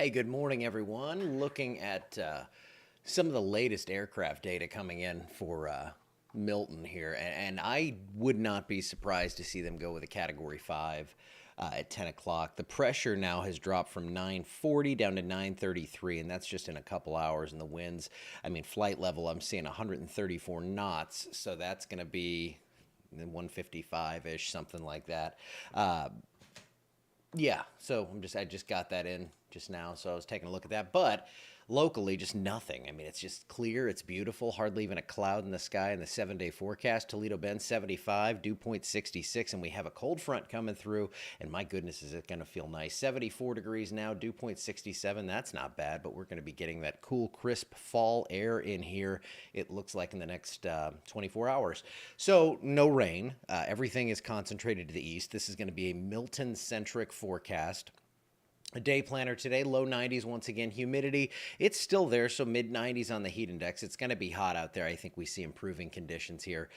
Hey, good morning, everyone. Looking at some of the latest aircraft data coming in for Milton here, and I would not be surprised to see them go with a Category 5 at 10 o'clock. The pressure now has dropped from 940 down to 933, and that's just in a couple hours. And the winds, I mean, flight level, I'm seeing 134 knots, so that's going to be 155-ish, something like that. Yeah, so I just got that in just now, so I was taking a look at that. But locally, just nothing. I mean, it's just clear, it's beautiful, hardly even a cloud in the sky in the 7-day forecast. Toledo Bend 75, dew point 66, and we have a cold front coming through. And my goodness, is it going to feel nice? 74 degrees now, dew point 67. That's not bad, but we're going to be getting that cool, crisp fall air in here. It looks like in the next 24 hours. So no rain. Everything is concentrated to the east. This is going to be a Milton-centric forecast. A day planner today, low 90s once again. Humidity, it's still there, so mid 90s on the heat index. It's going to be hot out there. I think we see improving conditions here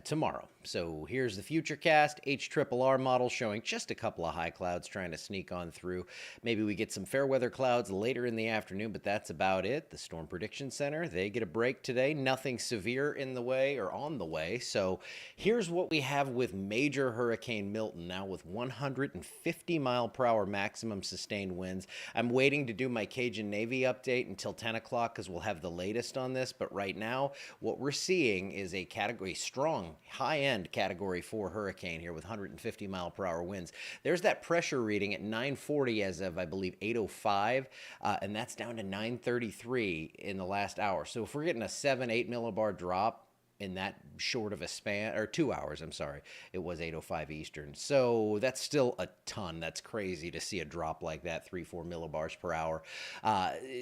tomorrow. So here's the Futurecast HRRR model showing just a couple of high clouds trying to sneak on through. Maybe we get some fair weather clouds later in the afternoon, but that's about it. The Storm Prediction Center, they get a break today. Nothing severe in the way or on the way. So here's what we have with major Hurricane Milton now with 150 mile per hour maximum sustained winds. I'm waiting to do my Cajun Navy update until 10 o'clock because we'll have the latest on this. But right now, what we're seeing is a strong, high-end Category 4 hurricane here with 150 mile per hour winds. There's that pressure reading at 940 as of, I believe, 805, and that's down to 933 in the last hour. So if we're getting a 7-8 millibar drop in that short of a span, or 2 hours, I'm sorry, it was 8:05 Eastern. So that's still a ton. That's crazy to see a drop like that, 3-4 millibars per hour.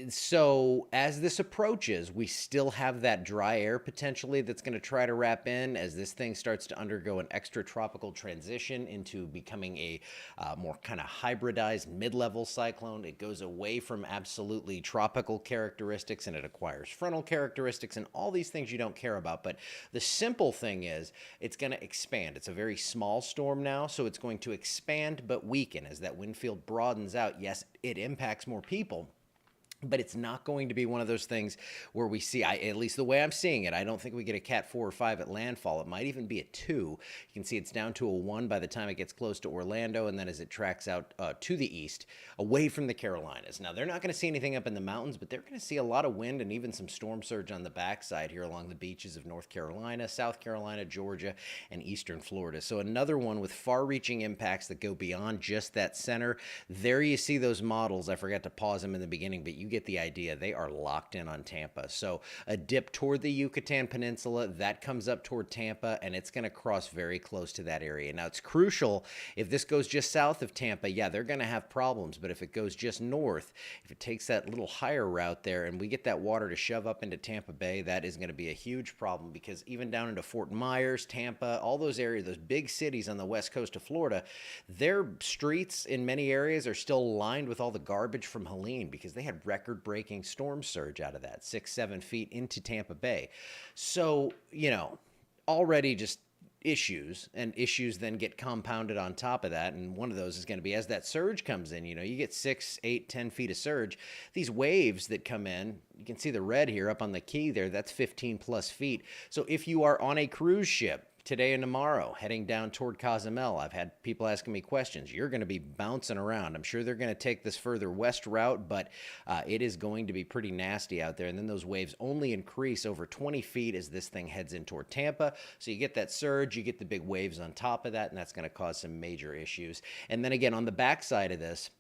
So as this approaches, we still have that dry air potentially that's going to try to wrap in as this thing starts to undergo an extratropical transition into becoming a more kind of hybridized mid-level cyclone. It goes away from absolutely tropical characteristics and it acquires frontal characteristics and all these things you don't care about. But the simple thing is it's going to expand. It's a very small storm now, so it's going to expand but weaken as that wind field broadens out. Yes, it impacts more people, but it's not going to be one of those things where we see, at least the way I'm seeing it, I don't think we get a Cat 4 or 5 at landfall. It might even be a 2. You can see it's down to a 1 by the time it gets close to Orlando, and then as it tracks out to the east, away from the Carolinas. Now, they're not going to see anything up in the mountains, but they're going to see a lot of wind and even some storm surge on the backside here along the beaches of North Carolina, South Carolina, Georgia, and eastern Florida. So another one with far-reaching impacts that go beyond just that center. There you see those models. I forgot to pause them in the beginning, but you get the idea. They are locked in on Tampa. So a dip toward the Yucatan Peninsula, that comes up toward Tampa, and it's going to cross very close to that area. Now, it's crucial. If this goes just south of Tampa, yeah, they're going to have problems. But if it goes just north, if it takes that little higher route there, and we get that water to shove up into Tampa Bay, that is going to be a huge problem because even down into Fort Myers, Tampa, all those areas, those big cities on the west coast of Florida, their streets in many areas are still lined with all the garbage from Helene because they had record-breaking storm surge out of that, 6-7 feet into Tampa Bay. So, already just issues, and issues then get compounded on top of that. And one of those is going to be as that surge comes in, you get 6, 8, 10 feet of surge. These waves that come in, you can see the red here up on the key there, that's 15 plus feet. So if you are on a cruise ship today and tomorrow, heading down toward Cozumel, I've had people asking me questions. You're going to be bouncing around. I'm sure they're going to take this further west route, but it is going to be pretty nasty out there. And then those waves only increase over 20 feet as this thing heads in toward Tampa. So you get that surge, you get the big waves on top of that, and that's going to cause some major issues. And then again, on the backside of this,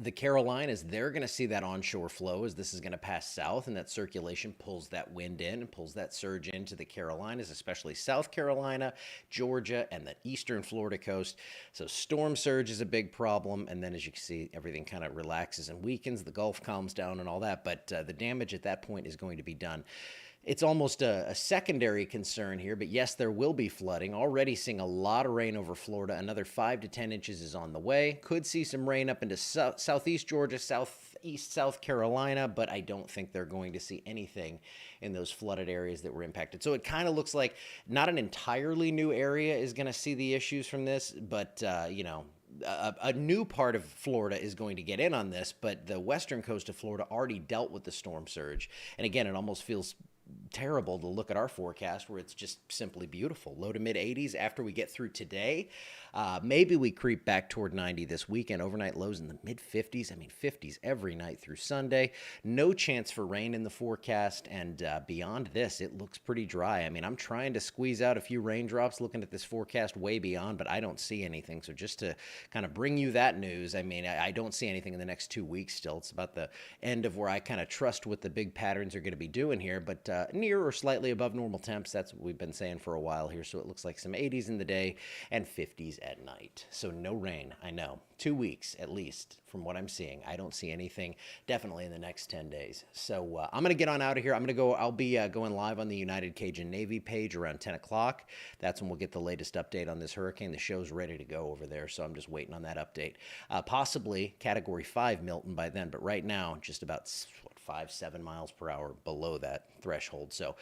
the Carolinas, they're going to see that onshore flow as this is going to pass south, and that circulation pulls that wind in and pulls that surge into the Carolinas, especially South Carolina, Georgia, and the eastern Florida coast. So storm surge is a big problem, and then as you can see, everything kind of relaxes and weakens. The Gulf calms down and all that, but the damage at that point is going to be done. It's almost a secondary concern here, but yes, there will be flooding. Already seeing a lot of rain over Florida. Another 5 to 10 inches is on the way. Could see some rain up into southeast Georgia, southeast South Carolina, but I don't think they're going to see anything in those flooded areas that were impacted. So it kind of looks like not an entirely new area is going to see the issues from this, but, a new part of Florida is going to get in on this, but the western coast of Florida already dealt with the storm surge. And again, it almost feels terrible to look at our forecast where it's just simply beautiful. Low to mid 80s after we get through today. Maybe we creep back toward 90 this weekend. Overnight lows in the mid 50s. I mean, 50s every night through Sunday. No chance for rain in the forecast. And beyond this, it looks pretty dry. I mean, I'm trying to squeeze out a few raindrops looking at this forecast way beyond, but I don't see anything. So just to kind of bring you that news, I mean, I don't see anything in the next 2 weeks still. It's about the end of where I kind of trust what the big patterns are going to be doing here. But near or slightly above normal temps. That's what we've been saying for a while here. So it looks like some 80s in the day and 50s at night. So no rain, I know. 2 weeks at least from what I'm seeing. I don't see anything definitely in the next 10 days. So I'm going to get on out of here. I'll be going live on the United Cajun Navy page around 10 o'clock. That's when we'll get the latest update on this hurricane. The show's ready to go over there. So I'm just waiting on that update. Possibly Category 5 Milton by then. But right now, just about 5-7 miles per hour below that threshold. So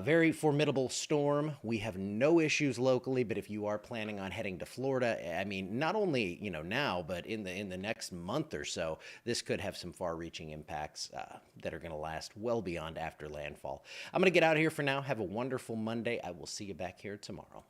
very formidable storm. We have no issues locally, but if you are planning on heading to Florida, I mean, not only, now, but in the next month or so, this could have some far-reaching impacts that are going to last well beyond after landfall. I'm going to get out of here for now. Have a wonderful Monday. I will see you back here tomorrow.